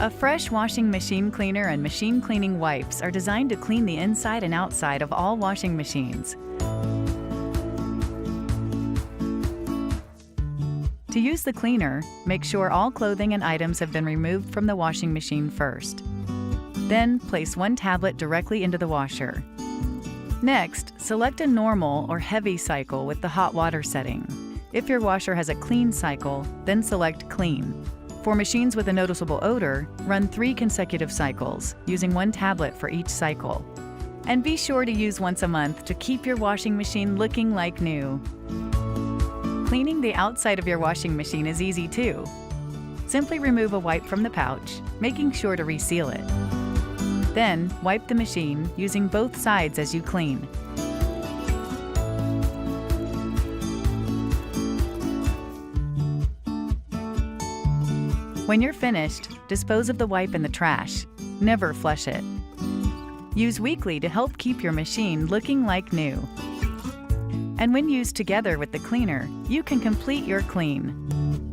A fresh washing machine cleaner and machine cleaning wipes are designed to clean the inside and outside of all washing machines. To use the cleaner, make sure all clothing and items have been removed from the washing machine first. Then, place one tablet directly into the washer. Next, select a normal or heavy cycle with the hot water setting. If your washer has a clean cycle, then select Clean. For machines with a noticeable odor, run 3 consecutive cycles, using one tablet for each cycle. And be sure to use once a month to keep your washing machine looking like new. Cleaning the outside of your washing machine is easy too. Simply remove a wipe from the pouch, making sure to reseal it. Then, wipe the machine using both sides as you clean. When you're finished, dispose of the wipe in the trash. Never flush it. Use weekly to help keep your machine looking like new. And when used together with the cleaner, you can complete your clean.